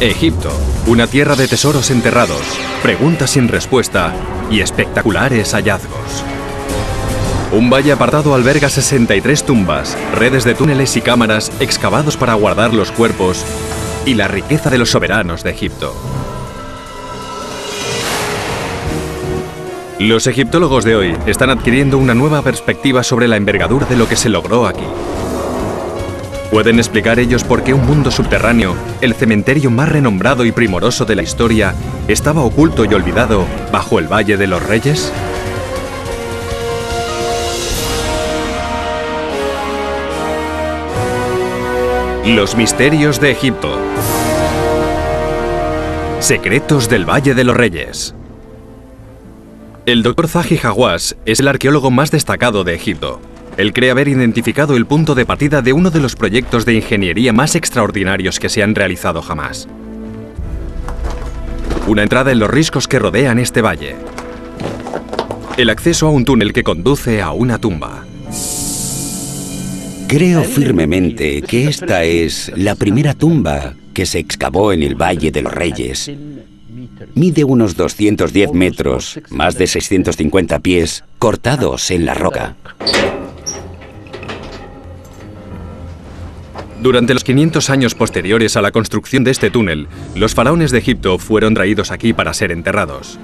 Egipto, una tierra de tesoros enterrados, preguntas sin respuesta y espectaculares hallazgos. Un valle apartado alberga 63 tumbas, redes de túneles y cámaras excavados para guardar los cuerpos y la riqueza de los soberanos de Egipto. Los egiptólogos de hoy están adquiriendo una nueva perspectiva sobre la envergadura de lo que se logró aquí. ¿Pueden explicar ellos por qué un mundo subterráneo, el cementerio más renombrado y primoroso de la historia, estaba oculto y olvidado bajo el Valle de los Reyes? Los misterios de Egipto. Secretos del Valle de los Reyes. El Dr. Zahi Hawass es el arqueólogo más destacado de Egipto. Él cree haber identificado el punto de partida de uno de los proyectos de ingeniería más extraordinarios que se han realizado jamás. Una entrada en los riscos que rodean este valle. El acceso a un túnel que conduce a una tumba. Creo firmemente que esta es la primera tumba que se excavó en el Valle de los Reyes. Mide unos 210 metros, más de 650 pies, cortados en la roca. Durante los 500 años posteriores a la construcción de este túnel, los faraones de Egipto fueron traídos aquí para ser enterrados.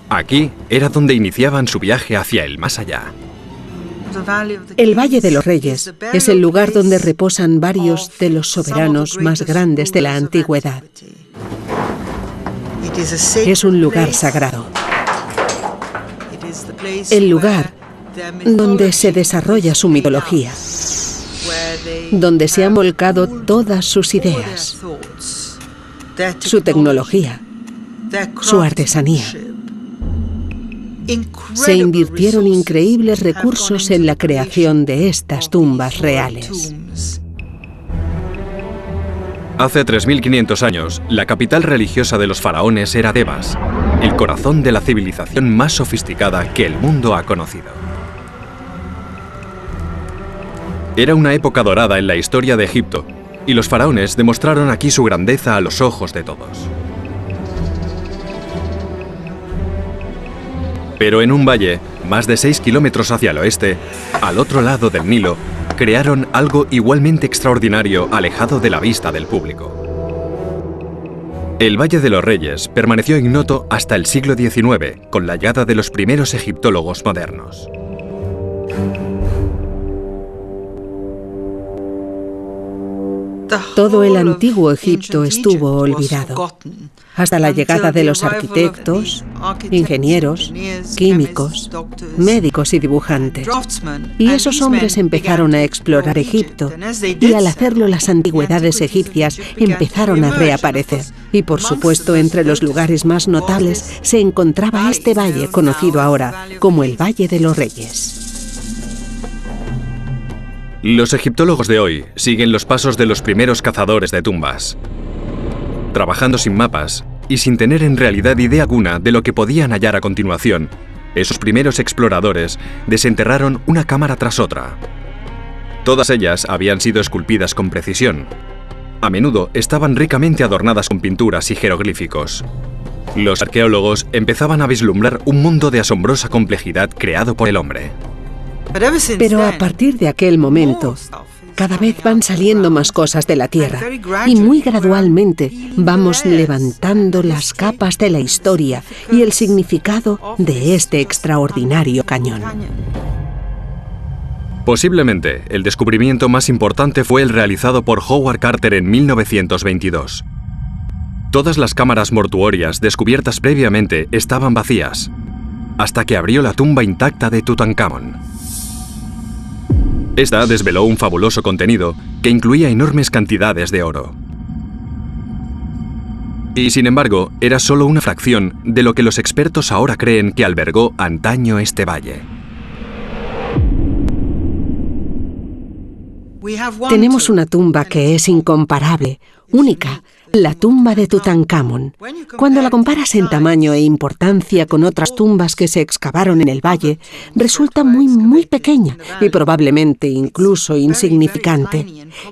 Aquí era donde iniciaban su viaje hacia el más allá. El Valle de los Reyes es el lugar donde reposan varios de los soberanos más grandes de la antigüedad. Es un lugar sagrado. El lugar donde se desarrolla su mitología, donde se han volcado todas sus ideas, su tecnología, su artesanía. Se invirtieron increíbles recursos en la creación de estas tumbas reales. Hace 3.500 años, la capital religiosa de los faraones era Tebas, el corazón de la civilización más sofisticada que el mundo ha conocido. Era una época dorada en la historia de Egipto, y los faraones demostraron aquí su grandeza a los ojos de todos. Pero en un valle, más de 6 kilómetros hacia el oeste, al otro lado del Nilo, crearon algo igualmente extraordinario alejado de la vista del público. El Valle de los Reyes permaneció ignoto hasta el siglo XIX, con la llegada de los primeros egiptólogos modernos. Todo el antiguo Egipto estuvo olvidado, hasta la llegada de los arquitectos, ingenieros, químicos, médicos y dibujantes. Y esos hombres empezaron a explorar Egipto, y al hacerlo las antigüedades egipcias empezaron a reaparecer. Y por supuesto, entre los lugares más notables se encontraba este valle conocido ahora como el Valle de los Reyes. Los egiptólogos de hoy siguen los pasos de los primeros cazadores de tumbas, trabajando sin mapas y sin tener en realidad idea alguna de lo que podían hallar a continuación. Esos primeros exploradores desenterraron una cámara tras otra. Todas ellas habían sido esculpidas con precisión. A menudo estaban ricamente adornadas con pinturas y jeroglíficos. Los arqueólogos empezaban a vislumbrar un mundo de asombrosa complejidad creado por el hombre. Pero a partir de aquel momento, cada vez van saliendo más cosas de la Tierra y muy gradualmente vamos levantando las capas de la historia y el significado de este extraordinario cañón. Posiblemente, el descubrimiento más importante fue el realizado por Howard Carter en 1922. Todas las cámaras mortuorias descubiertas previamente estaban vacías, hasta que abrió la tumba intacta de Tutankamón. Esta desveló un fabuloso contenido que incluía enormes cantidades de oro. Y sin embargo, era solo una fracción de lo que los expertos ahora creen que albergó antaño este valle. Tenemos una tumba que es incomparable, única, La tumba de Tutankamón. Cuando la comparas en tamaño e importancia con otras tumbas que se excavaron en el valle, resulta muy pequeña y probablemente incluso insignificante.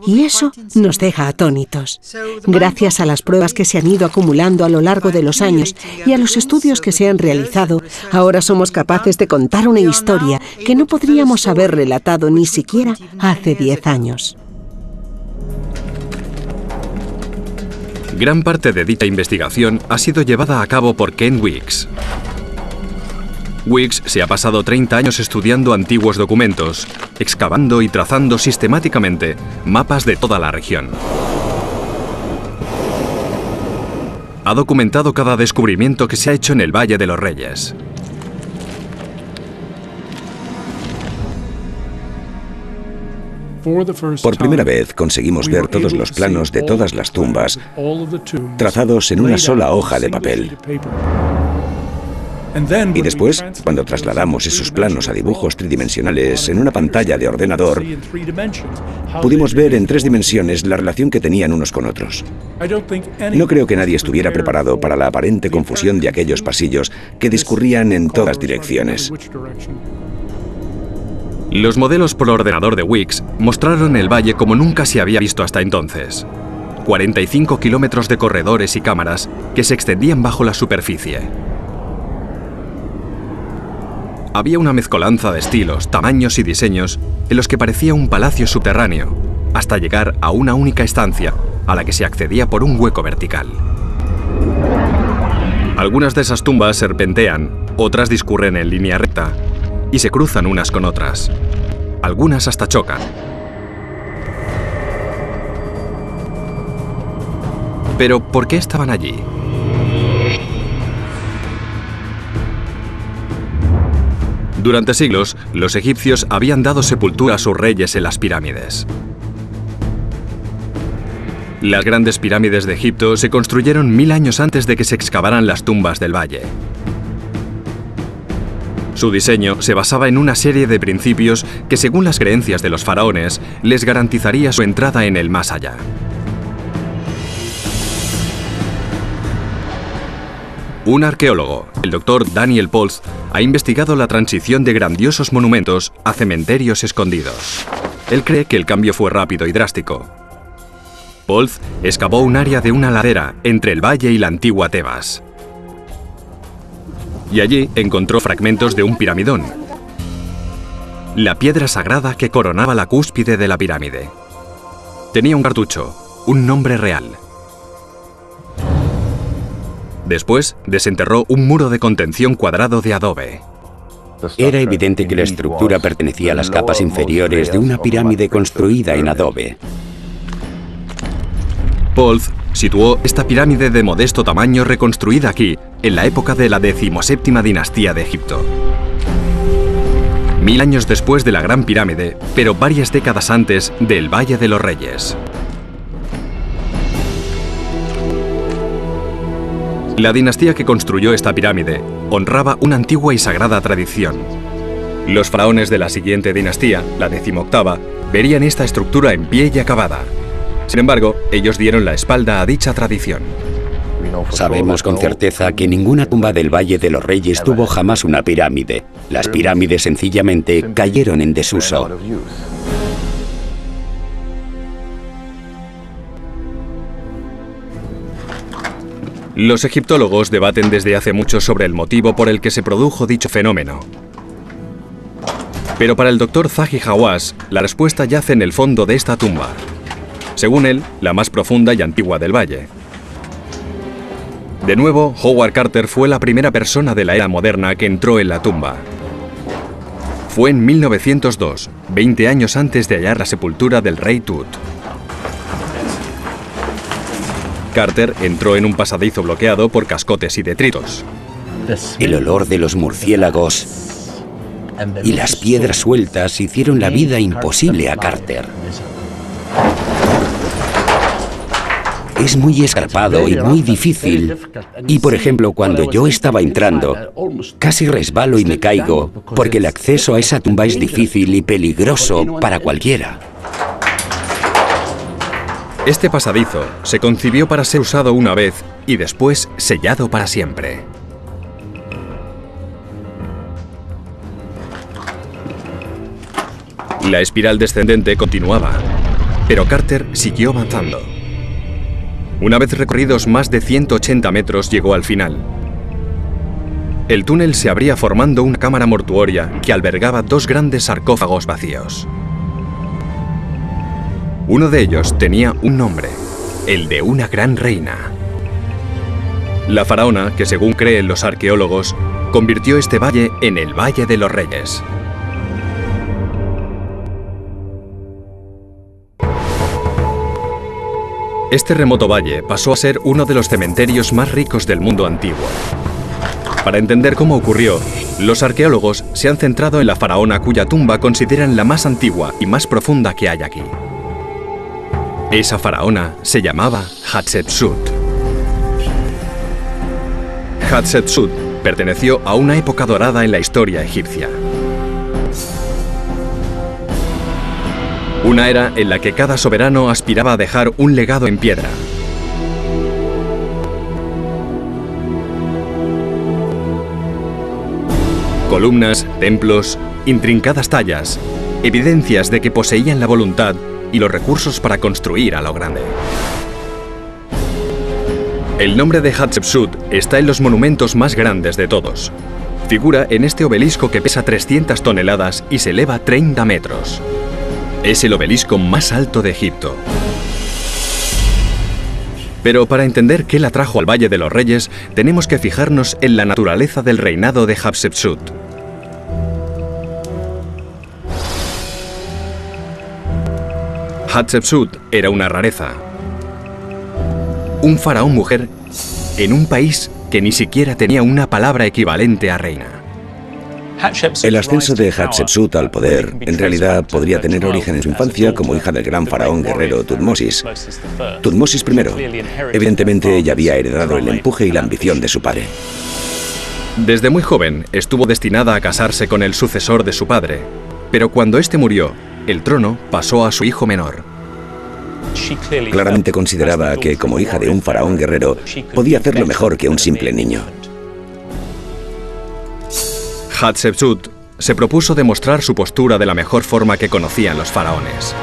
Y eso nos deja atónitos. Gracias a las pruebas que se han ido acumulando a lo largo de los años y a los estudios que se han realizado, ahora somos capaces de contar una historia que no podríamos haber relatado ni siquiera hace 10 años. Gran parte de dicha investigación ha sido llevada a cabo por Ken Weeks. Weeks se ha pasado 30 años estudiando antiguos documentos, excavando y trazando sistemáticamente mapas de toda la región. Ha documentado cada descubrimiento que se ha hecho en el Valle de los Reyes. Por primera vez conseguimos ver todos los planos de todas las tumbas trazados en una sola hoja de papel. Y después, cuando trasladamos esos planos a dibujos tridimensionales en una pantalla de ordenador, pudimos ver en 3 dimensiones la relación que tenían unos con otros. No creo que nadie estuviera preparado para la aparente confusión de aquellos pasillos que discurrían en todas direcciones. Los modelos por ordenador de Weeks mostraron el valle como nunca se había visto hasta entonces. 45 kilómetros de corredores y cámaras que se extendían bajo la superficie. Había una mezcolanza de estilos, tamaños y diseños en los que parecía un palacio subterráneo, hasta llegar a una única estancia a la que se accedía por un hueco vertical. Algunas de esas tumbas serpentean, otras discurren en línea recta y se cruzan unas con otras. Algunas hasta chocan. Pero, ¿por qué estaban allí? Durante siglos, los egipcios habían dado sepultura a sus reyes en las pirámides. Las grandes pirámides de Egipto se construyeron 1000 años antes de que se excavaran las tumbas del valle. Su diseño se basaba en una serie de principios que, según las creencias de los faraones, les garantizaría su entrada en el más allá. Un arqueólogo, el Dr. Daniel Polz, ha investigado la transición de grandiosos monumentos a cementerios escondidos. Él cree que el cambio fue rápido y drástico. Polz excavó un área de una ladera entre el valle y la antigua Tebas. Y allí encontró fragmentos de un piramidón, la piedra sagrada que coronaba la cúspide de la pirámide. Tenía un cartucho, un nombre real. Después desenterró un muro de contención cuadrado de adobe. Era evidente que la estructura pertenecía a las capas inferiores de una pirámide construida en adobe. Polz situó esta pirámide de modesto tamaño reconstruida aquí, en la época de la 17ª dinastía de Egipto. 1000 años después de la Gran Pirámide, pero varias décadas antes del Valle de los Reyes. La dinastía que construyó esta pirámide honraba una antigua y sagrada tradición. Los faraones de la siguiente dinastía, la 18ª, verían esta estructura en pie y acabada. Sin embargo, ellos dieron la espalda a dicha tradición. Sabemos con certeza que ninguna tumba del Valle de los Reyes tuvo jamás una pirámide. Las pirámides sencillamente cayeron en desuso. Los egiptólogos debaten desde hace mucho sobre el motivo por el que se produjo dicho fenómeno. Pero para el Dr. Zahi Hawass, la respuesta yace en el fondo de esta tumba. Según él, la más profunda y antigua del valle. De nuevo, Howard Carter fue la primera persona de la era moderna que entró en la tumba. Fue en 1902, 20 años antes de hallar la sepultura del rey Tut. Carter entró en un pasadizo bloqueado por cascotes y detritos. El olor de los murciélagos y las piedras sueltas hicieron la vida imposible a Carter. Es muy escarpado y muy difícil. Y por ejemplo, cuando yo estaba entrando, casi resbalo y me caigo, porque el acceso a esa tumba es difícil y peligroso para cualquiera. Este pasadizo se concibió para ser usado una vez y después sellado para siempre. La espiral descendente continuaba, pero Carter siguió avanzando. Una vez recorridos más de 180 metros, llegó al final. El túnel se abría formando una cámara mortuoria que albergaba 2 grandes sarcófagos vacíos. Uno de ellos tenía un nombre, el de una gran reina. La faraona, que según creen los arqueólogos, convirtió este valle en el Valle de los Reyes. Este remoto valle pasó a ser uno de los cementerios más ricos del mundo antiguo. Para entender cómo ocurrió, los arqueólogos se han centrado en la faraona cuya tumba consideran la más antigua y más profunda que hay aquí. Esa faraona se llamaba Hatshepsut. Hatshepsut perteneció a una época dorada en la historia egipcia. Una era en la que cada soberano aspiraba a dejar un legado en piedra. Columnas, templos, intrincadas tallas, evidencias de que poseían la voluntad y los recursos para construir a lo grande. El nombre de Hatshepsut está en los monumentos más grandes de todos. Figura en este obelisco que pesa 300 toneladas y se eleva 30 metros. Es el obelisco más alto de Egipto. Pero para entender qué la trajo al Valle de los Reyes, tenemos que fijarnos en la naturaleza del reinado de Hatshepsut. Hatshepsut era una rareza. Un faraón mujer en un país que ni siquiera tenía una palabra equivalente a reina. El ascenso de Hatshepsut al poder en realidad podría tener origen en su infancia como hija del gran faraón guerrero Tutmosis. Tutmosis I. Evidentemente ella había heredado el empuje y la ambición de su padre. Desde muy joven estuvo destinada a casarse con el sucesor de su padre, pero cuando éste murió, el trono pasó a su hijo menor. Claramente consideraba que, como hija de un faraón guerrero, podía hacerlo mejor que un simple niño. Hatshepsut se propuso demostrar su postura de la mejor forma que conocían los faraones.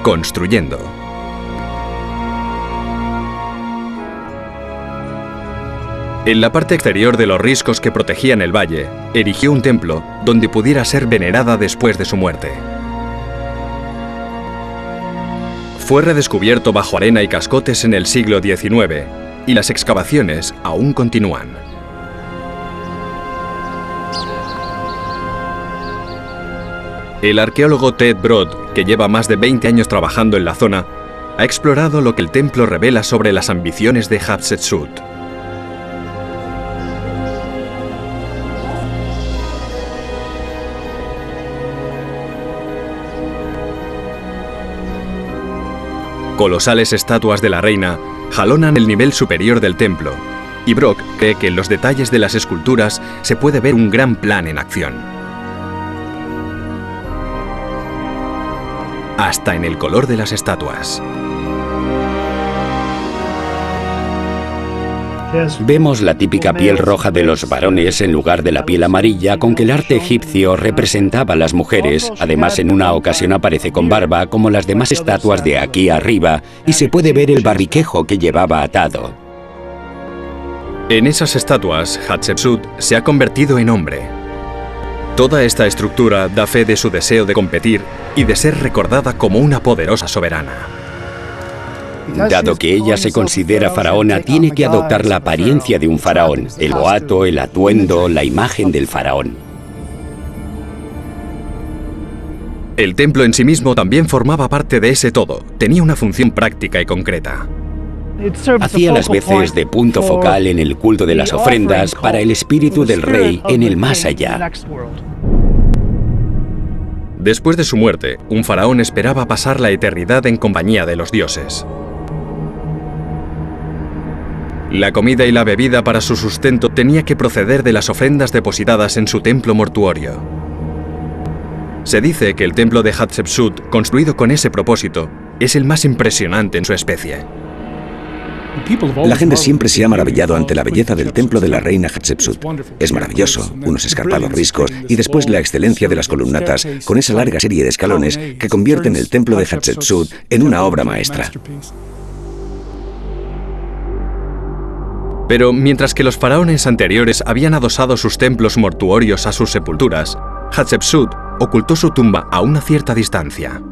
Construyendo. En la parte exterior de los riscos que protegían el valle, erigió un templo donde pudiera ser venerada después de su muerte. Fue redescubierto bajo arena y cascotes en el siglo XIX, y las excavaciones aún continúan. El arqueólogo Ted Broad, que lleva más de 20 años trabajando en la zona, ha explorado lo que el templo revela sobre las ambiciones de Hatshepsut. Colosales estatuas de la reina jalonan el nivel superior del templo, y Brock cree que en los detalles de las esculturas se puede ver un gran plan en acción. Hasta en el color de las estatuas. Vemos la típica piel roja de los varones en lugar de la piel amarilla con que el arte egipcio representaba a las mujeres. Además, en una ocasión aparece con barba como las demás estatuas de aquí arriba y se puede ver el barbiquejo que llevaba atado. En esas estatuas, Hatshepsut se ha convertido en hombre. Toda esta estructura da fe de su deseo de competir y de ser recordada como una poderosa soberana. Dado que ella se considera faraona, tiene que adoptar la apariencia de un faraón, el boato, el atuendo, la imagen del faraón. El templo en sí mismo también formaba parte de ese todo, tenía una función práctica y concreta. Hacía las veces de punto focal en el culto de las ofrendas para el espíritu del rey en el más allá. Después de su muerte, un faraón esperaba pasar la eternidad en compañía de los dioses. La comida y la bebida para su sustento tenía que proceder de las ofrendas depositadas en su templo mortuorio. Se dice que el templo de Hatshepsut, construido con ese propósito, es el más impresionante en su especie. La gente siempre se ha maravillado ante la belleza del templo de la reina Hatshepsut. Es maravilloso, unos escarpados riscos y después la excelencia de las columnatas con esa larga serie de escalones que convierten el templo de Hatshepsut en una obra maestra. Pero mientras que los faraones anteriores habían adosado sus templos mortuorios a sus sepulturas, Hatshepsut ocultó su tumba a una cierta distancia.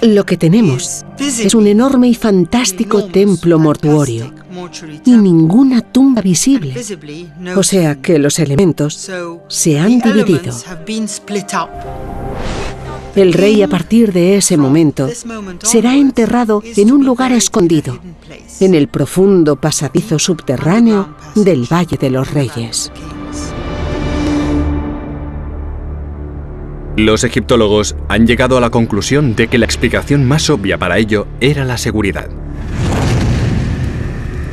Lo que tenemos es un enorme y fantástico templo mortuorio y ninguna tumba visible. O sea que los elementos se han dividido. El rey a partir de ese momento será enterrado en un lugar escondido, en el profundo pasadizo subterráneo del Valle de los Reyes. Los egiptólogos han llegado a la conclusión de que la explicación más obvia para ello era la seguridad.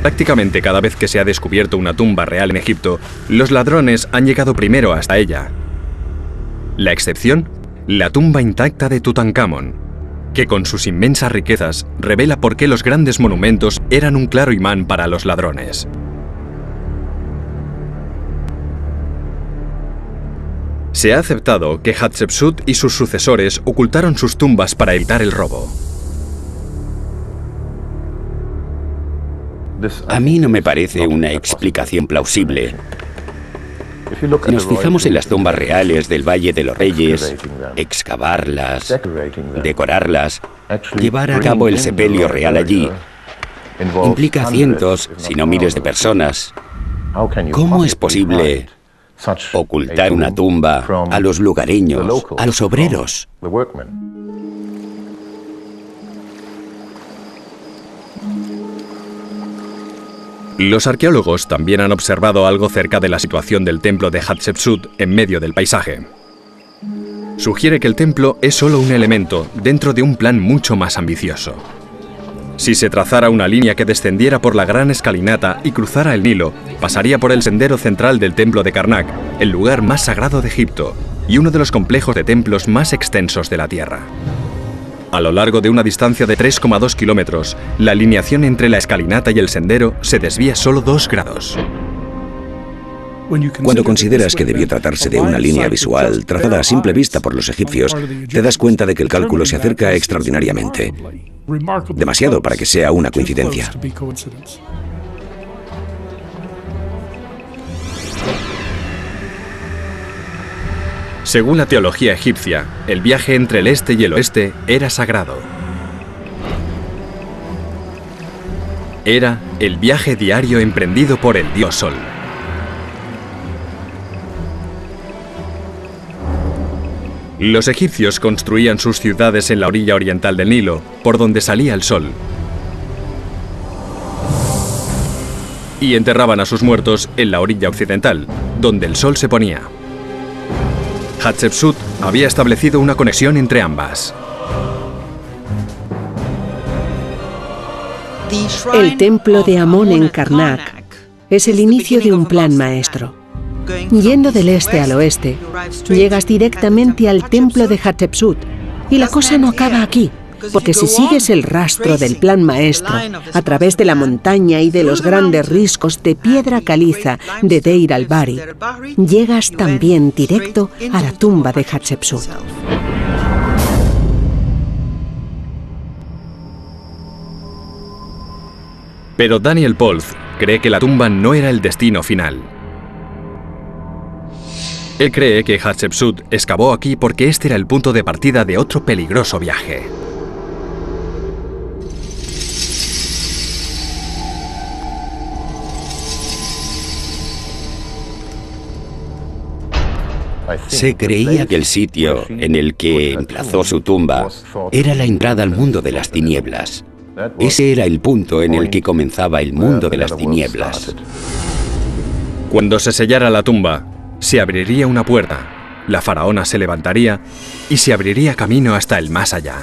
Prácticamente cada vez que se ha descubierto una tumba real en Egipto, los ladrones han llegado primero hasta ella. La excepción, la tumba intacta de Tutankamón, que con sus inmensas riquezas revela por qué los grandes monumentos eran un claro imán para los ladrones. Se ha aceptado que Hatshepsut y sus sucesores ocultaron sus tumbas para evitar el robo. A mí no me parece una explicación plausible. Si nos fijamos en las tumbas reales del Valle de los Reyes, excavarlas, decorarlas, llevar a cabo el sepelio real allí, implica cientos, si no miles de personas. ¿Cómo es posible ocultar una tumba a los lugareños, a los obreros? Los arqueólogos también han observado algo cerca de la situación del templo de Hatshepsut en medio del paisaje. Sugiere que el templo es solo un elemento dentro de un plan mucho más ambicioso. Si se trazara una línea que descendiera por la gran escalinata y cruzara el Nilo, pasaría por el sendero central del templo de Karnak, el lugar más sagrado de Egipto y uno de los complejos de templos más extensos de la Tierra. A lo largo de una distancia de 3,2 kilómetros, la alineación entre la escalinata y el sendero se desvía solo 2 grados. Cuando consideras que debió tratarse de una línea visual trazada a simple vista por los egipcios, te das cuenta de que el cálculo se acerca extraordinariamente. Demasiado para que sea una coincidencia. Según la teología egipcia, el viaje entre el este y el oeste era sagrado. Era el viaje diario emprendido por el dios Sol. Los egipcios construían sus ciudades en la orilla oriental del Nilo, por donde salía el sol. Y enterraban a sus muertos en la orilla occidental, donde el sol se ponía. Hatshepsut había establecido una conexión entre ambas. El templo de Amón en Karnak es el inicio de un plan maestro. Yendo del este al oeste, llegas directamente al templo de Hatshepsut. Y la cosa no acaba aquí, porque si sigues el rastro del plan maestro, a través de la montaña y de los grandes riscos de piedra caliza de Deir al-Bahri, llegas también directo a la tumba de Hatshepsut. Pero Daniel Polz cree que la tumba no era el destino final. Él cree que Hatshepsut excavó aquí porque este era el punto de partida de otro peligroso viaje. Se creía que el sitio en el que emplazó su tumba era la entrada al mundo de las tinieblas. Ese era el punto en el que comenzaba el mundo de las tinieblas. Cuando se sellara la tumba, se abriría una puerta, la faraona se levantaría y se abriría camino hasta el más allá.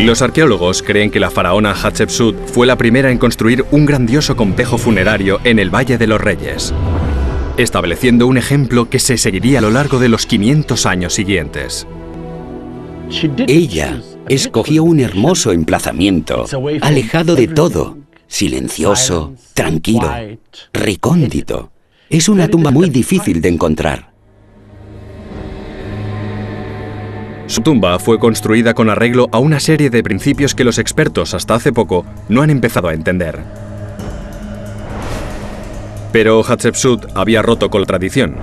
Los arqueólogos creen que la faraona Hatshepsut fue la primera en construir un grandioso complejo funerario en el Valle de los Reyes, estableciendo un ejemplo que se seguiría a lo largo de los 500 años siguientes. Ella escogió un hermoso emplazamiento, alejado de todo, silencioso, tranquilo, recóndito. Es una tumba muy difícil de encontrar. Su tumba fue construida con arreglo a una serie de principios que los expertos hasta hace poco no han empezado a entender. Pero Hatshepsut había roto con la tradición.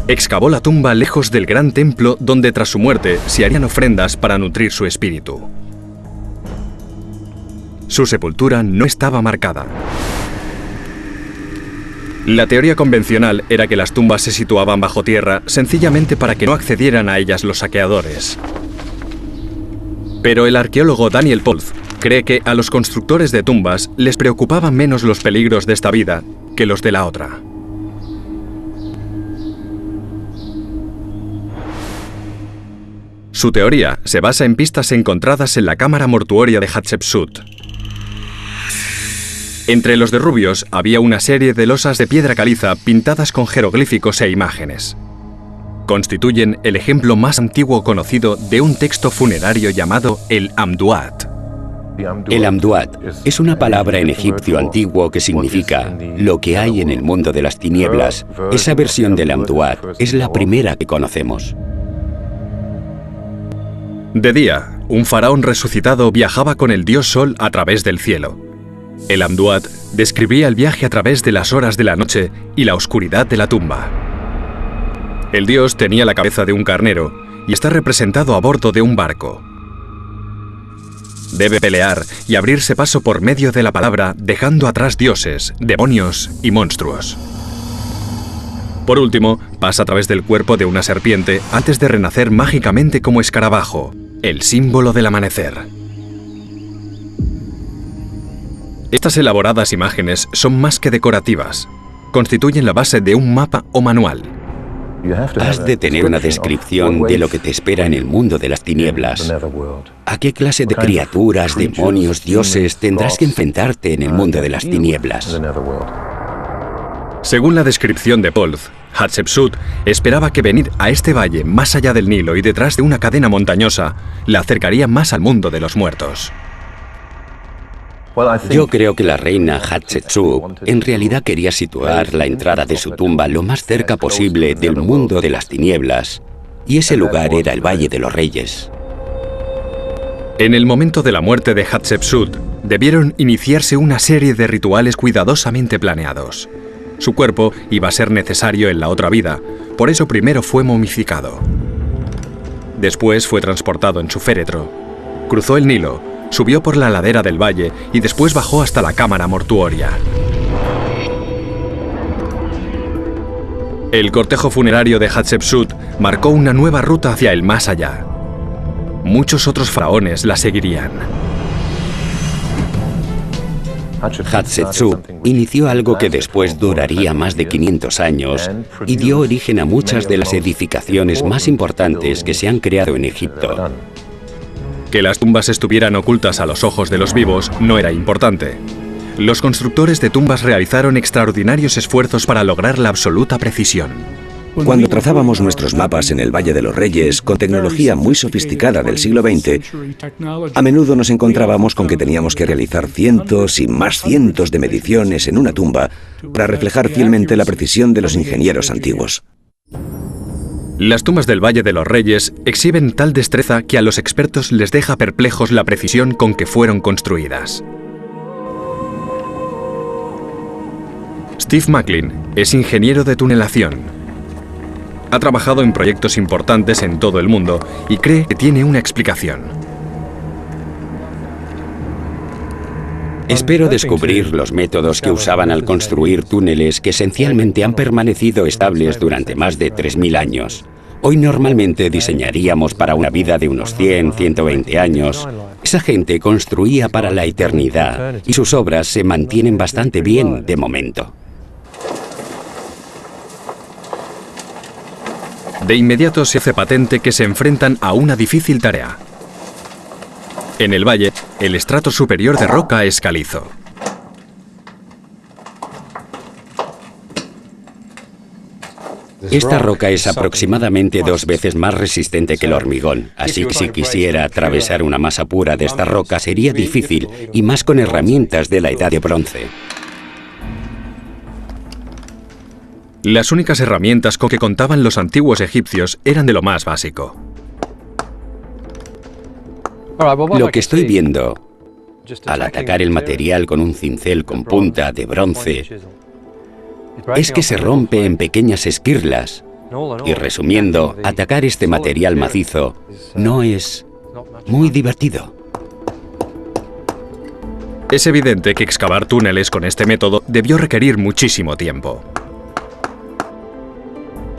Excavó la tumba lejos del gran templo donde tras su muerte se harían ofrendas para nutrir su espíritu. Su sepultura no estaba marcada. La teoría convencional era que las tumbas se situaban bajo tierra sencillamente para que no accedieran a ellas los saqueadores. Pero el arqueólogo Daniel Polz cree que a los constructores de tumbas les preocupaban menos los peligros de esta vida que los de la otra. Su teoría se basa en pistas encontradas en la cámara mortuoria de Hatshepsut. Entre los derrubios había una serie de losas de piedra caliza pintadas con jeroglíficos e imágenes. Constituyen el ejemplo más antiguo conocido de un texto funerario llamado el Amduat. El Amduat es una palabra en egipcio antiguo que significa lo que hay en el mundo de las tinieblas. Esa versión del Amduat es la primera que conocemos. De día, un faraón resucitado viajaba con el dios Sol a través del cielo. El Amduat describía el viaje a través de las horas de la noche y la oscuridad de la tumba. El dios tenía la cabeza de un carnero y está representado a bordo de un barco. Debe pelear y abrirse paso por medio de la palabra, dejando atrás dioses, demonios y monstruos. Por último, pasa a través del cuerpo de una serpiente antes de renacer mágicamente como escarabajo, el símbolo del amanecer. Estas elaboradas imágenes son más que decorativas. Constituyen la base de un mapa o manual. Has de tener una descripción de lo que te espera en el mundo de las tinieblas. ¿A qué clase de criaturas, demonios, dioses tendrás que enfrentarte en el mundo de las tinieblas? Según la descripción de Polz, Hatshepsut esperaba que venir a este valle más allá del Nilo y detrás de una cadena montañosa la acercaría más al mundo de los muertos. Yo creo que la reina Hatshepsut en realidad quería situar la entrada de su tumba lo más cerca posible del mundo de las tinieblas, y ese lugar era el Valle de los Reyes. En el momento de la muerte de Hatshepsut, debieron iniciarse una serie de rituales cuidadosamente planeados. Su cuerpo iba a ser necesario en la otra vida, por eso primero fue momificado. Después fue transportado en su féretro. Cruzó el Nilo, subió por la ladera del valle y después bajó hasta la cámara mortuoria. El cortejo funerario de Hatshepsut marcó una nueva ruta hacia el más allá. Muchos otros faraones la seguirían. Hatshepsut inició algo que después duraría más de 500 años y dio origen a muchas de las edificaciones más importantes que se han creado en Egipto. Que las tumbas estuvieran ocultas a los ojos de los vivos no era importante. Los constructores de tumbas realizaron extraordinarios esfuerzos para lograr la absoluta precisión. Cuando trazábamos nuestros mapas en el Valle de los Reyes con tecnología muy sofisticada del siglo XX, a menudo nos encontrábamos con que teníamos que realizar cientos y más cientos de mediciones en una tumba para reflejar fielmente la precisión de los ingenieros antiguos. Las tumbas del Valle de los Reyes exhiben tal destreza que a los expertos les deja perplejos la precisión con que fueron construidas. Steve Macklin es ingeniero de tunelación. Ha trabajado en proyectos importantes en todo el mundo y cree que tiene una explicación. Espero descubrir los métodos que usaban al construir túneles que esencialmente han permanecido estables durante más de 3000 años. Hoy normalmente diseñaríamos para una vida de unos 100, 120 años. Esa gente construía para la eternidad y sus obras se mantienen bastante bien de momento. De inmediato se hace patente que se enfrentan a una difícil tarea. En el valle, el estrato superior de roca es calizo. Esta roca es aproximadamente 2 veces más resistente que el hormigón, así que si quisiera atravesar una masa pura de esta roca sería difícil, y más con herramientas de la Edad de Bronce. Las únicas herramientas con que contaban los antiguos egipcios eran de lo más básico. Lo que estoy viendo, al atacar el material con un cincel con punta de bronce, es que se rompe en pequeñas esquirlas. Y resumiendo, atacar este material macizo no es muy divertido. Es evidente que excavar túneles con este método debió requerir muchísimo tiempo.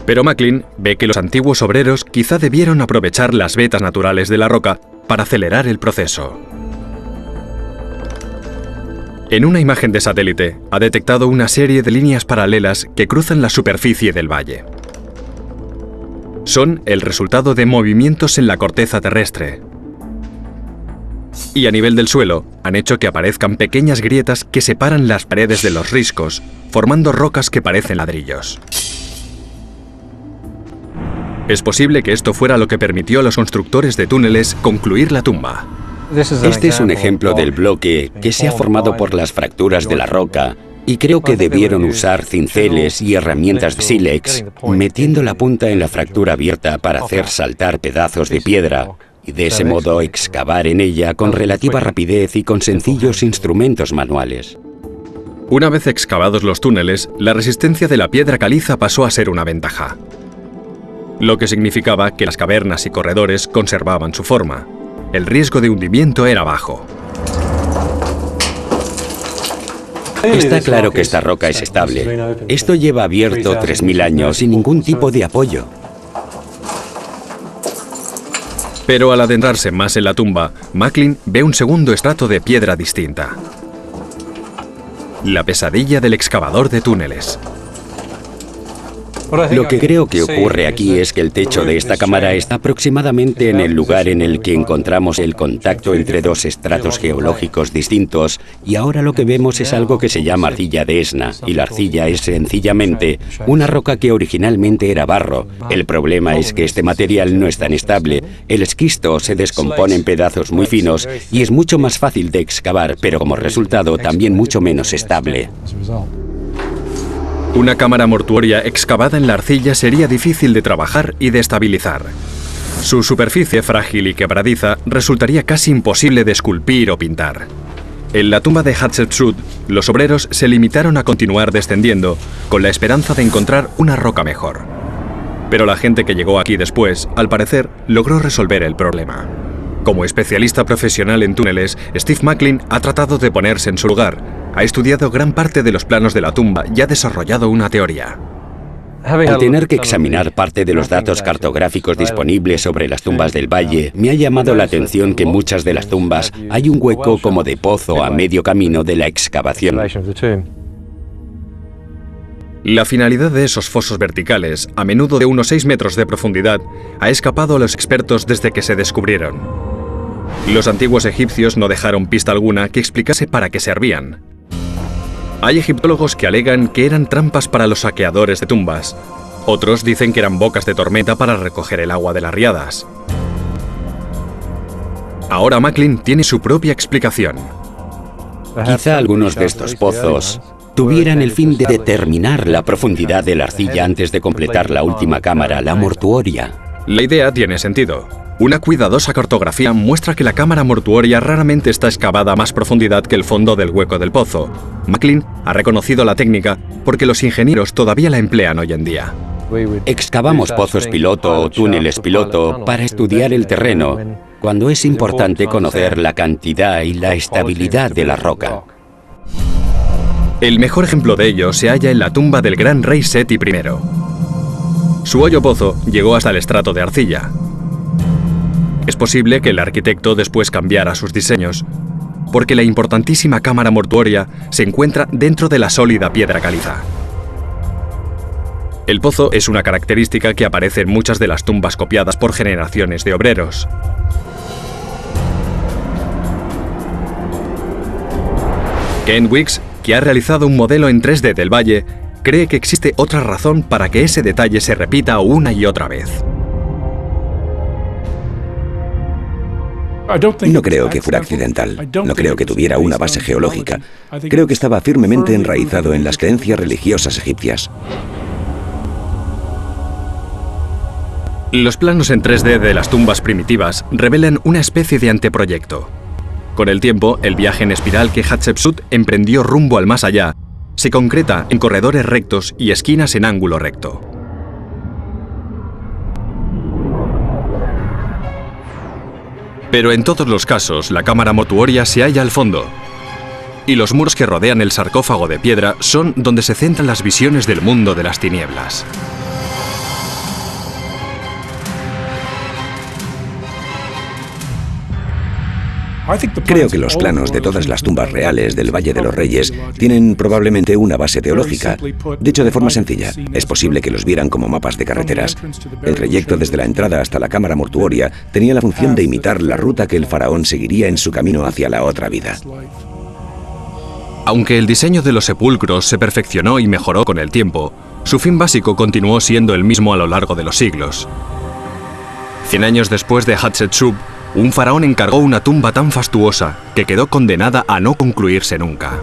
Pero Macklin ve que los antiguos obreros quizá debieron aprovechar las vetas naturales de la roca para acelerar el proceso. En una imagen de satélite, ha detectado una serie de líneas paralelas que cruzan la superficie del valle. Son el resultado de movimientos en la corteza terrestre. Y a nivel del suelo, han hecho que aparezcan pequeñas grietas que separan las paredes de los riscos, formando rocas que parecen ladrillos. Es posible que esto fuera lo que permitió a los constructores de túneles concluir la tumba. Este es un ejemplo del bloque que se ha formado por las fracturas de la roca, y creo que debieron usar cinceles y herramientas de sílex, metiendo la punta en la fractura abierta para hacer saltar pedazos de piedra, y de ese modo excavar en ella con relativa rapidez y con sencillos instrumentos manuales. Una vez excavados los túneles, la resistencia de la piedra caliza pasó a ser una ventaja, lo que significaba que las cavernas y corredores conservaban su forma. El riesgo de hundimiento era bajo. Está claro que esta roca es estable. Esto lleva abierto 3000 años sin ningún tipo de apoyo. Pero al adentrarse más en la tumba, Macklin ve un segundo estrato de piedra distinta. La pesadilla del excavador de túneles. Lo que creo que ocurre aquí es que el techo de esta cámara está aproximadamente en el lugar en el que encontramos el contacto entre 2 estratos geológicos distintos, y ahora lo que vemos es algo que se llama arcilla de Esna, y la arcilla es sencillamente una roca que originalmente era barro. El problema es que este material no es tan estable, el esquisto se descompone en pedazos muy finos y es mucho más fácil de excavar, pero como resultado también mucho menos estable. Una cámara mortuoria excavada en la arcilla sería difícil de trabajar y de estabilizar. Su superficie frágil y quebradiza resultaría casi imposible de esculpir o pintar. En la tumba de Hatshepsut, los obreros se limitaron a continuar descendiendo, con la esperanza de encontrar una roca mejor. Pero la gente que llegó aquí después, al parecer, logró resolver el problema. Como especialista profesional en túneles, Steve Macklin ha tratado de ponerse en su lugar. Ha estudiado gran parte de los planos de la tumba y ha desarrollado una teoría. Al tener que examinar parte de los datos cartográficos disponibles sobre las tumbas del valle, me ha llamado la atención que en muchas de las tumbas hay un hueco como de pozo a medio camino de la excavación. La finalidad de esos fosos verticales, a menudo de unos 6 metros de profundidad, ha escapado a los expertos desde que se descubrieron. Los antiguos egipcios no dejaron pista alguna que explicase para qué servían. Hay egiptólogos que alegan que eran trampas para los saqueadores de tumbas. Otros dicen que eran bocas de tormenta para recoger el agua de las riadas. Ahora Macklin tiene su propia explicación. Quizá algunos de estos pozos tuvieran el fin de determinar la profundidad de la arcilla antes de completar la última cámara, la mortuoria. La idea tiene sentido. Una cuidadosa cartografía muestra que la cámara mortuoria raramente está excavada a más profundidad que el fondo del hueco del pozo. Macklin ha reconocido la técnica porque los ingenieros todavía la emplean hoy en día. Excavamos pozos piloto o túneles piloto para estudiar el terreno, cuando es importante conocer la cantidad y la estabilidad de la roca. El mejor ejemplo de ello se halla en la tumba del gran rey Seti I. Su hoyo pozo llegó hasta el estrato de arcilla. Es posible que el arquitecto después cambiara sus diseños, porque la importantísima cámara mortuoria se encuentra dentro de la sólida piedra caliza. El pozo es una característica que aparece en muchas de las tumbas copiadas por generaciones de obreros. Ken Weeks, que ha realizado un modelo en 3D del valle, cree que existe otra razón para que ese detalle se repita una y otra vez. No creo que fuera accidental. No creo que tuviera una base geológica. Creo que estaba firmemente enraizado en las creencias religiosas egipcias. Los planos en 3D de las tumbas primitivas revelan una especie de anteproyecto. Con el tiempo, el viaje en espiral que Hatshepsut emprendió rumbo al más allá se concreta en corredores rectos y esquinas en ángulo recto. Pero en todos los casos, la cámara mortuoria se halla al fondo, y los muros que rodean el sarcófago de piedra son donde se centran las visiones del mundo de las tinieblas. Creo que los planos de todas las tumbas reales del Valle de los Reyes tienen probablemente una base teológica. Dicho de forma sencilla, es posible que los vieran como mapas de carreteras. El trayecto desde la entrada hasta la cámara mortuoria tenía la función de imitar la ruta que el faraón seguiría en su camino hacia la otra vida. Aunque el diseño de los sepulcros se perfeccionó y mejoró con el tiempo, su fin básico continuó siendo el mismo a lo largo de los siglos. 100 años después de Hatshepsut, un faraón encargó una tumba tan fastuosa que quedó condenada a no concluirse nunca.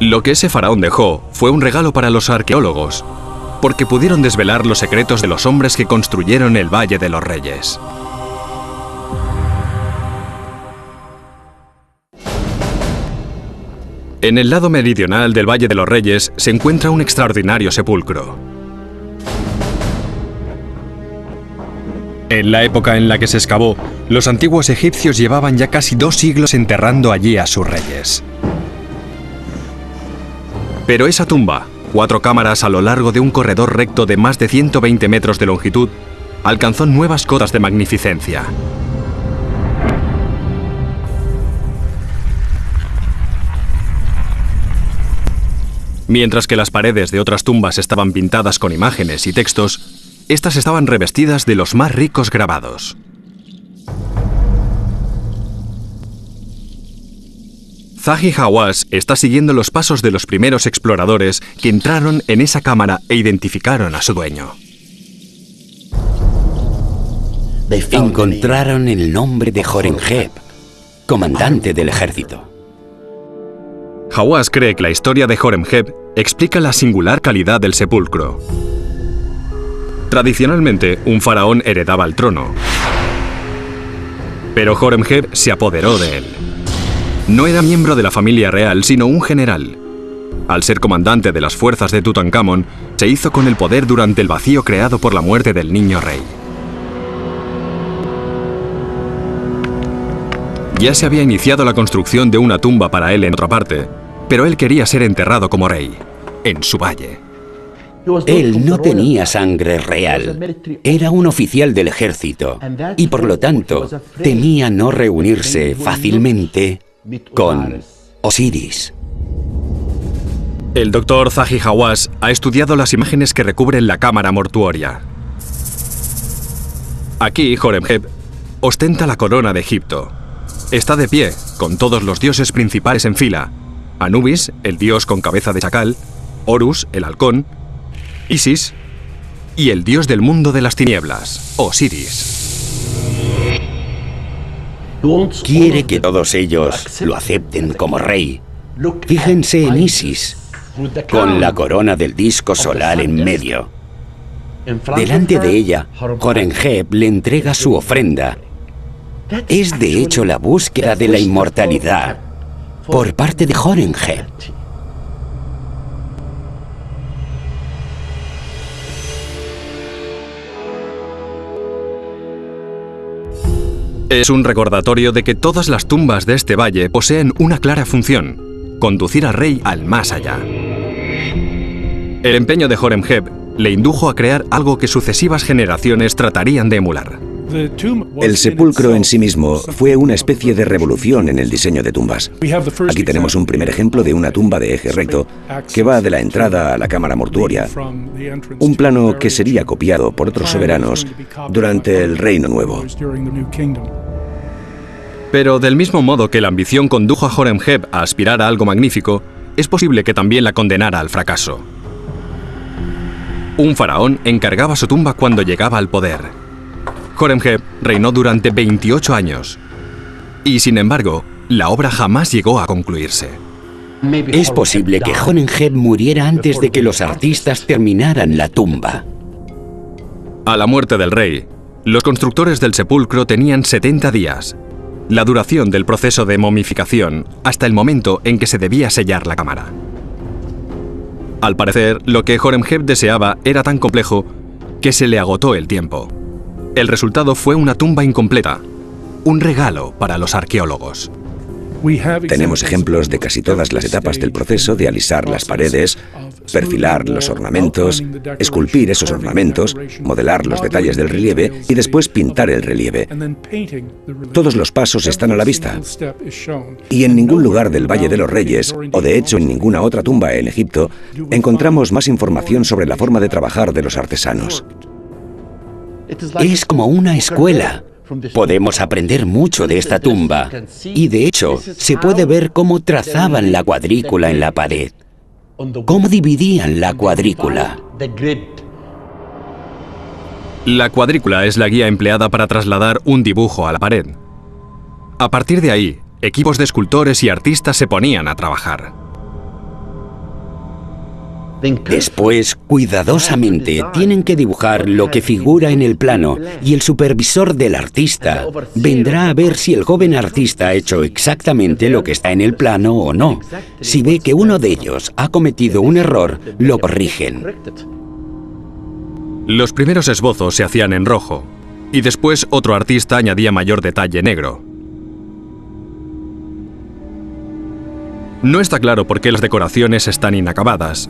Lo que ese faraón dejó fue un regalo para los arqueólogos, porque pudieron desvelar los secretos de los hombres que construyeron el Valle de los Reyes. En el lado meridional del Valle de los Reyes se encuentra un extraordinario sepulcro. En la época en la que se excavó, los antiguos egipcios llevaban ya casi 2 siglos enterrando allí a sus reyes. Pero esa tumba, 4 cámaras a lo largo de un corredor recto de más de 120 metros de longitud, alcanzó nuevas cotas de magnificencia. Mientras que las paredes de otras tumbas estaban pintadas con imágenes y textos, estas estaban revestidas de los más ricos grabados. Zahi Hawass está siguiendo los pasos de los primeros exploradores que entraron en esa cámara e identificaron a su dueño. Encontraron el nombre de Horemheb, comandante del ejército. Hawass cree que la historia de Horemheb explica la singular calidad del sepulcro. Tradicionalmente, un faraón heredaba el trono, pero Horemheb se apoderó de él. No era miembro de la familia real, sino un general. Al ser comandante de las fuerzas de Tutankamón, se hizo con el poder durante el vacío creado por la muerte del niño rey. Ya se había iniciado la construcción de una tumba para él en otra parte, pero él quería ser enterrado como rey, en su valle. Él no tenía sangre real, era un oficial del ejército y por lo tanto temía no reunirse fácilmente con Osiris. El doctor Zahi Hawass ha estudiado las imágenes que recubren la cámara mortuoria. Aquí, Horemheb ostenta la corona de Egipto. Está de pie, con todos los dioses principales en fila: Anubis, el dios con cabeza de chacal; Horus, el halcón; Isis y el dios del mundo de las tinieblas, Osiris. Quiere que todos ellos lo acepten como rey. Fíjense en Isis, con la corona del disco solar en medio. Delante de ella, Horemheb le entrega su ofrenda. Es de hecho la búsqueda de la inmortalidad por parte de Horemheb. Es un recordatorio de que todas las tumbas de este valle poseen una clara función: conducir al rey al más allá. El empeño de Horemheb le indujo a crear algo que sucesivas generaciones tratarían de emular: El sepulcro en sí mismo fue una especie de revolución en el diseño de tumbas. Aquí tenemos un primer ejemplo de una tumba de eje recto que va de la entrada a la cámara mortuoria, un plano que sería copiado por otros soberanos durante el Reino Nuevo. Pero del mismo modo que la ambición condujo a Horemheb a aspirar a algo magnífico, es posible que también la condenara al fracaso. Un faraón encargaba su tumba cuando llegaba al poder. Horemheb reinó durante 28 años. Y sin embargo, la obra jamás llegó a concluirse. Es posible que Horemheb muriera antes de que los artistas terminaran la tumba. A la muerte del rey, los constructores del sepulcro tenían 70 días, la duración del proceso de momificación, hasta el momento en que se debía sellar la cámara. Al parecer, lo que Horemheb deseaba era tan complejo que se le agotó el tiempo. El resultado fue una tumba incompleta, un regalo para los arqueólogos. Tenemos ejemplos de casi todas las etapas del proceso de alisar las paredes, perfilar los ornamentos, esculpir esos ornamentos, modelar los detalles del relieve y después pintar el relieve. Todos los pasos están a la vista. Y en ningún lugar del Valle de los Reyes, o de hecho en ninguna otra tumba en Egipto, encontramos más información sobre la forma de trabajar de los artesanos. Es como una escuela. Podemos aprender mucho de esta tumba. Y de hecho, se puede ver cómo trazaban la cuadrícula en la pared. Cómo dividían la cuadrícula. La cuadrícula es la guía empleada para trasladar un dibujo a la pared. A partir de ahí, equipos de escultores y artistas se ponían a trabajar. Después, cuidadosamente, tienen que dibujar lo que figura en el plano y el supervisor del artista vendrá a ver si el joven artista ha hecho exactamente lo que está en el plano o no. Si ve que uno de ellos ha cometido un error, lo corrigen. Los primeros esbozos se hacían en rojo y después otro artista añadía mayor detalle negro. No está claro por qué las decoraciones están inacabadas,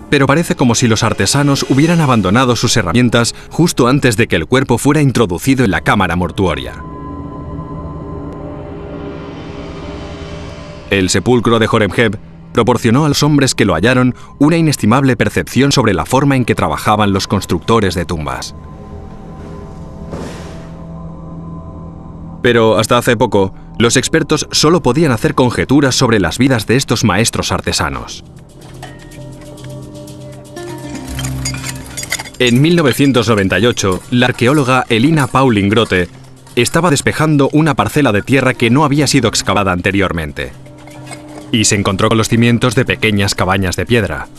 pero parece como si los artesanos hubieran abandonado sus herramientas justo antes de que el cuerpo fuera introducido en la cámara mortuoria. El sepulcro de Horemheb proporcionó a los hombres que lo hallaron una inestimable percepción sobre la forma en que trabajaban los constructores de tumbas. Pero hasta hace poco, los expertos solo podían hacer conjeturas sobre las vidas de estos maestros artesanos. En 1998, la arqueóloga Elina Pauling Grote estaba despejando una parcela de tierra que no había sido excavada anteriormente. Y se encontró con los cimientos de pequeñas cabañas de piedra.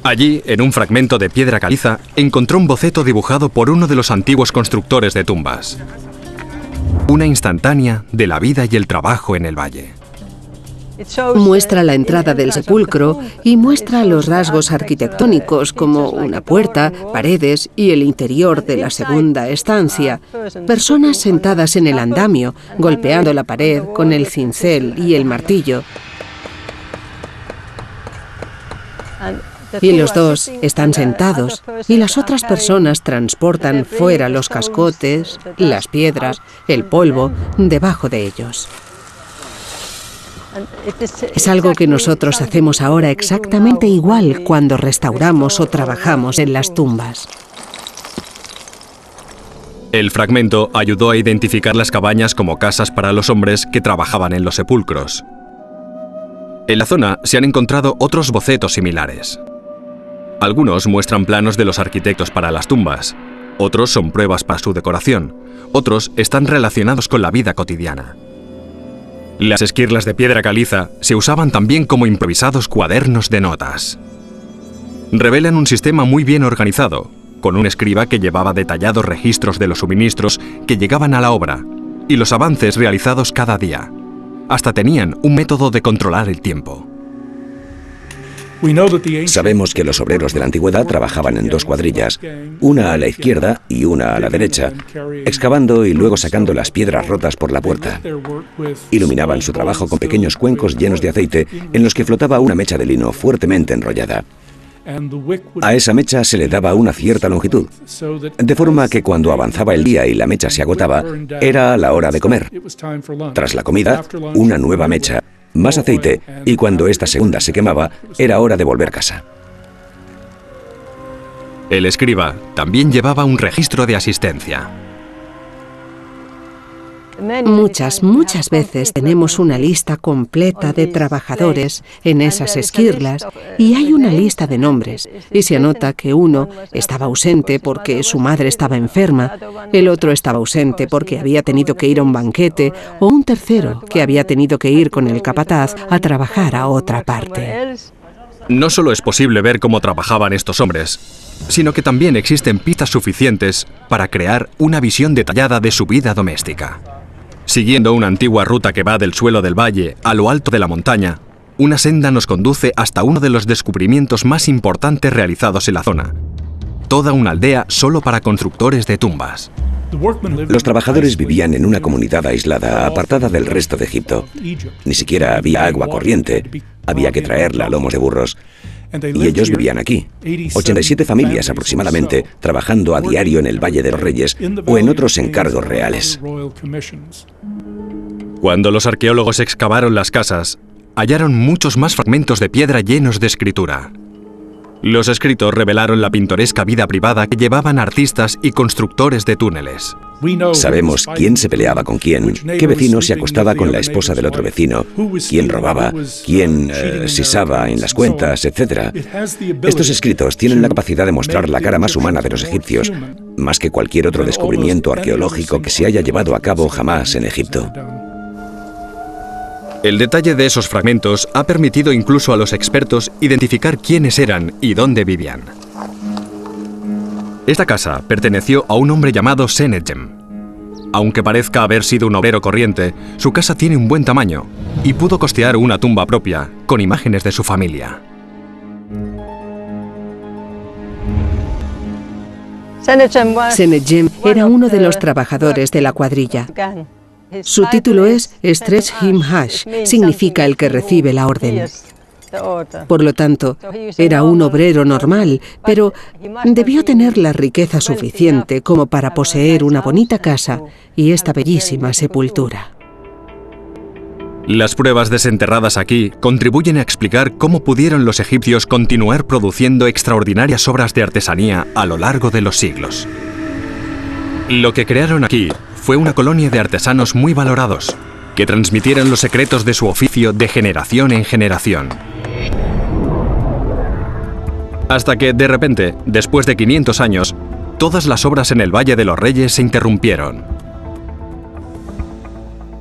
Allí, en un fragmento de piedra caliza, encontró un boceto dibujado por uno de los antiguos constructores de tumbas. Una instantánea de la vida y el trabajo en el valle. Muestra la entrada del sepulcro y muestra los rasgos arquitectónicos como una puerta, paredes y el interior de la segunda estancia. Personas sentadas en el andamio, golpeando la pared con el cincel y el martillo. Y los dos están sentados y las otras personas transportan fuera los cascotes, las piedras, el polvo, debajo de ellos. Es algo que nosotros hacemos ahora exactamente igual cuando restauramos o trabajamos en las tumbas. El fragmento ayudó a identificar las cabañas como casas para los hombres que trabajaban en los sepulcros. En la zona se han encontrado otros bocetos similares. Algunos muestran planos de los arquitectos para las tumbas, otros son pruebas para su decoración, otros están relacionados con la vida cotidiana. Las esquirlas de piedra caliza se usaban también como improvisados cuadernos de notas. Revelan un sistema muy bien organizado, con un escriba que llevaba detallados registros de los suministros que llegaban a la obra y los avances realizados cada día. Hasta tenían un método de controlar el tiempo. Sabemos que los obreros de la antigüedad trabajaban en dos cuadrillas, una a la izquierda y una a la derecha, excavando y luego sacando las piedras rotas por la puerta. Iluminaban su trabajo con pequeños cuencos llenos de aceite en los que flotaba una mecha de lino fuertemente enrollada. A esa mecha se le daba una cierta longitud, de forma que cuando avanzaba el día y la mecha se agotaba, era la hora de comer. Tras la comida, una nueva mecha, más aceite, y cuando esta segunda se quemaba, era hora de volver a casa. El escriba también llevaba un registro de asistencia. Muchas veces tenemos una lista completa de trabajadores en esas esquirlas y hay una lista de nombres y se anota que uno estaba ausente porque su madre estaba enferma, el otro estaba ausente porque había tenido que ir a un banquete o un tercero que había tenido que ir con el capataz a trabajar a otra parte. No solo es posible ver cómo trabajaban estos hombres, sino que también existen pistas suficientes para crear una visión detallada de su vida doméstica. Siguiendo una antigua ruta que va del suelo del valle a lo alto de la montaña, una senda nos conduce hasta uno de los descubrimientos más importantes realizados en la zona. Toda una aldea solo para constructores de tumbas. Los trabajadores vivían en una comunidad aislada, apartada del resto de Egipto. Ni siquiera había agua corriente, había que traerla a lomos de burros. Y ellos vivían aquí, 87 familias aproximadamente, trabajando a diario en el Valle de los Reyes o en otros encargos reales. Cuando los arqueólogos excavaron las casas, hallaron muchos más fragmentos de piedra llenos de escritura. Los escritos revelaron la pintoresca vida privada que llevaban artistas y constructores de túneles. Sabemos quién se peleaba con quién, qué vecino se acostaba con la esposa del otro vecino, quién robaba, quién sisaba en las cuentas, etc. Estos escritos tienen la capacidad de mostrar la cara más humana de los egipcios, más que cualquier otro descubrimiento arqueológico que se haya llevado a cabo jamás en Egipto. El detalle de esos fragmentos ha permitido incluso a los expertos identificar quiénes eran y dónde vivían. Esta casa perteneció a un hombre llamado Senedjem. Aunque parezca haber sido un obrero corriente, su casa tiene un buen tamaño y pudo costear una tumba propia con imágenes de su familia. Senedjem era uno de los trabajadores de la cuadrilla. Su título es Stretch-Him Hash, significa el que recibe la orden. Por lo tanto, era un obrero normal, pero debió tener la riqueza suficiente como para poseer una bonita casa y esta bellísima sepultura. Las pruebas desenterradas aquí contribuyen a explicar cómo pudieron los egipcios continuar produciendo extraordinarias obras de artesanía a lo largo de los siglos. Lo que crearon aquí fue una colonia de artesanos muy valorados, que transmitieron los secretos de su oficio de generación en generación. Hasta que, de repente, después de 500 años, todas las obras en el Valle de los Reyes se interrumpieron.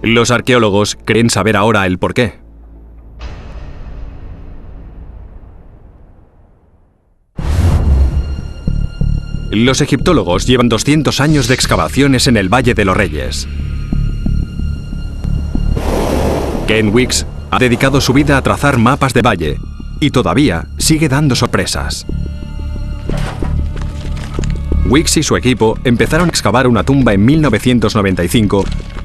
Los arqueólogos creen saber ahora el porqué. Los egiptólogos llevan 200 años de excavaciones en el Valle de los Reyes. Ken Weeks ha dedicado su vida a trazar mapas de valle y todavía sigue dando sorpresas. Weeks y su equipo empezaron a excavar una tumba en 1995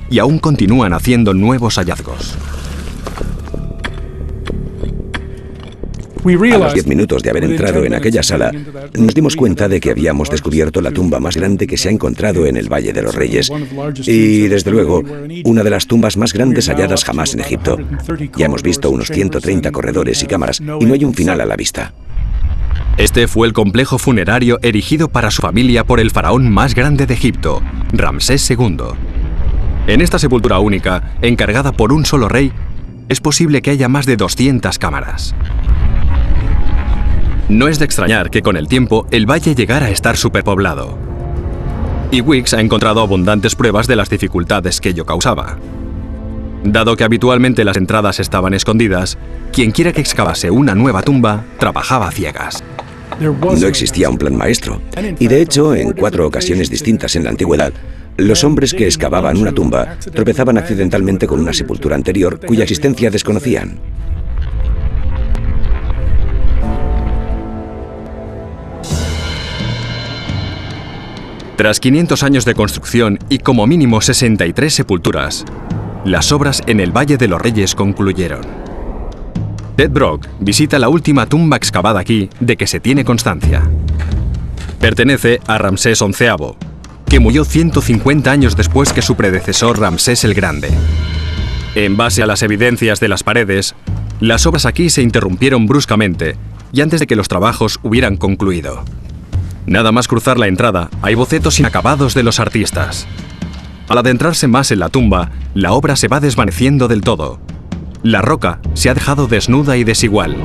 y aún continúan haciendo nuevos hallazgos. A los 10 minutos de haber entrado en aquella sala, nos dimos cuenta de que habíamos descubierto la tumba más grande que se ha encontrado en el Valle de los Reyes. Y, desde luego, una de las tumbas más grandes halladas jamás en Egipto. Ya hemos visto unos 130 corredores y cámaras, y no hay un final a la vista. Este fue el complejo funerario erigido para su familia por el faraón más grande de Egipto, Ramsés II. En esta sepultura única, encargada por un solo rey, es posible que haya más de 200 cámaras. No es de extrañar que con el tiempo el valle llegara a estar superpoblado. Y Weeks ha encontrado abundantes pruebas de las dificultades que ello causaba. Dado que habitualmente las entradas estaban escondidas, quien quiera que excavase una nueva tumba trabajaba a ciegas. No existía un plan maestro, y de hecho, en 4 ocasiones distintas en la antigüedad, los hombres que excavaban una tumba tropezaban accidentalmente con una sepultura anterior cuya existencia desconocían. Tras 500 años de construcción y como mínimo 63 sepulturas, las obras en el Valle de los Reyes concluyeron. Ted Brock visita la última tumba excavada aquí de que se tiene constancia. Pertenece a Ramsés XI, que murió 150 años después que su predecesor Ramsés el Grande. En base a las evidencias de las paredes, las obras aquí se interrumpieron bruscamente y antes de que los trabajos hubieran concluido. Nada más cruzar la entrada, hay bocetos inacabados de los artistas. Al adentrarse más en la tumba, la obra se va desvaneciendo del todo. La roca se ha dejado desnuda y desigual.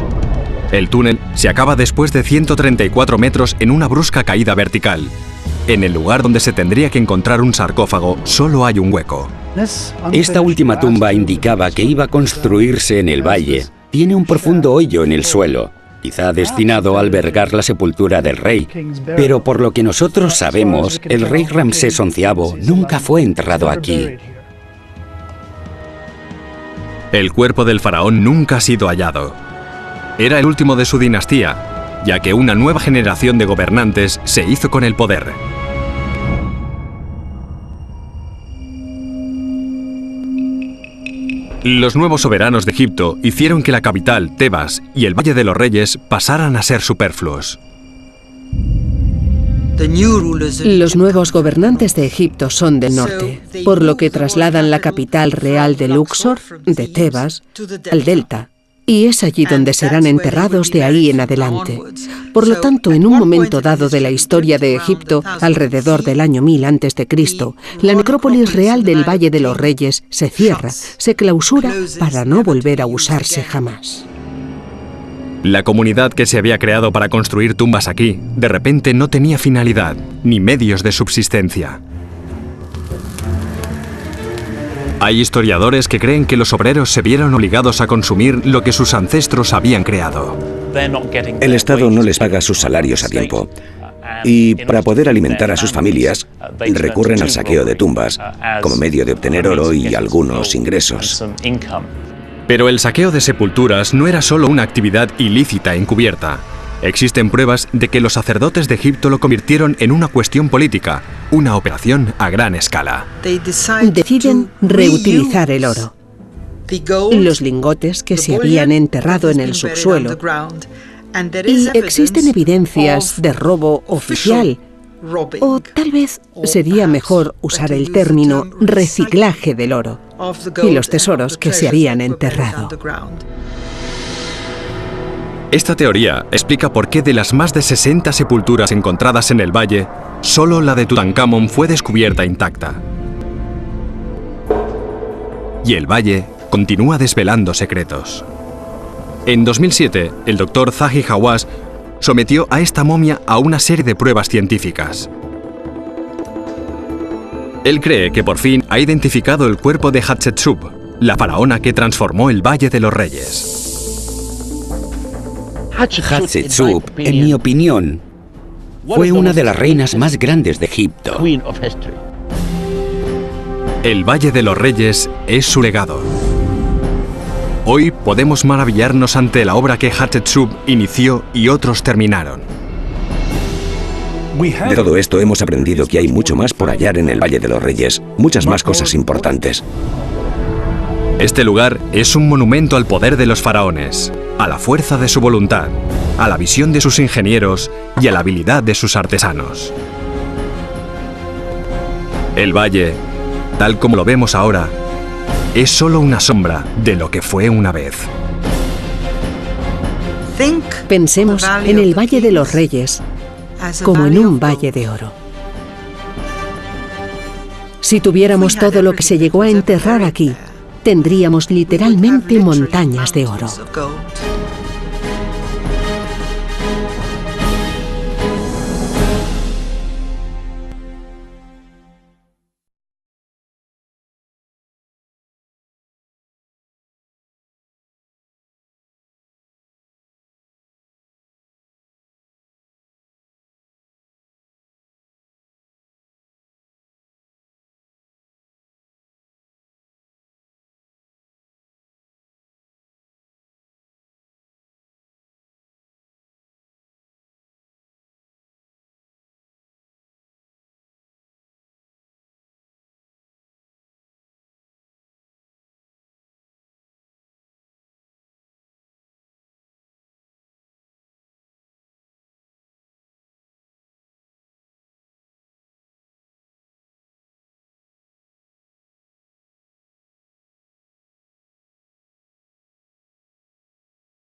El túnel se acaba después de 134 metros en una brusca caída vertical. En el lugar donde se tendría que encontrar un sarcófago, solo hay un hueco. Esta última tumba indicaba que iba a construirse en el valle. Tiene un profundo hoyo en el suelo, quizá destinado a albergar la sepultura del rey. Pero por lo que nosotros sabemos, el rey Ramsés XI nunca fue enterrado aquí. El cuerpo del faraón nunca ha sido hallado. Era el último de su dinastía, ya que una nueva generación de gobernantes se hizo con el poder. Los nuevos soberanos de Egipto hicieron que la capital, Tebas, y el Valle de los Reyes pasaran a ser superfluos. Los nuevos gobernantes de Egipto son del norte, por lo que trasladan la capital real de Luxor, de Tebas, al delta, y es allí donde serán enterrados de ahí en adelante. Por lo tanto, en un momento dado de la historia de Egipto, alrededor del año 1000 a.C., la necrópolis real del Valle de los Reyes se cierra, se clausura para no volver a usarse jamás. La comunidad que se había creado para construir tumbas aquí, de repente no tenía finalidad, ni medios de subsistencia. Hay historiadores que creen que los obreros se vieron obligados a consumir lo que sus ancestros habían creado. El Estado no les paga sus salarios a tiempo. Y para poder alimentar a sus familias, recurren al saqueo de tumbas, como medio de obtener oro y algunos ingresos. Pero el saqueo de sepulturas no era solo una actividad ilícita encubierta. Existen pruebas de que los sacerdotes de Egipto lo convirtieron en una cuestión política, una operación a gran escala. Deciden reutilizar el oro, los lingotes que se habían enterrado en el subsuelo, y existen evidencias de robo oficial, o tal vez sería mejor usar el término reciclaje del oro y los tesoros que se habían enterrado. Esta teoría explica por qué de las más de 60 sepulturas encontradas en el valle, solo la de Tutankamón fue descubierta intacta. Y el valle continúa desvelando secretos. En 2007, el doctor Zahi Hawass sometió a esta momia a una serie de pruebas científicas. Él cree que por fin ha identificado el cuerpo de Hatshepsut, la faraona que transformó el Valle de los Reyes. Hatshepsut, en mi opinión, fue una de las reinas más grandes de Egipto. El Valle de los Reyes es su legado. Hoy podemos maravillarnos ante la obra que Hatshepsut inició y otros terminaron. De todo esto hemos aprendido que hay mucho más por hallar en el Valle de los Reyes, muchas más cosas importantes. Este lugar es un monumento al poder de los faraones, a la fuerza de su voluntad, a la visión de sus ingenieros y a la habilidad de sus artesanos. El valle, tal como lo vemos ahora, es solo una sombra de lo que fue una vez. Pensemos en el Valle de los Reyes como en un valle de oro. Si tuviéramos todo lo que se llegó a enterrar aquí, tendríamos literalmente montañas de oro.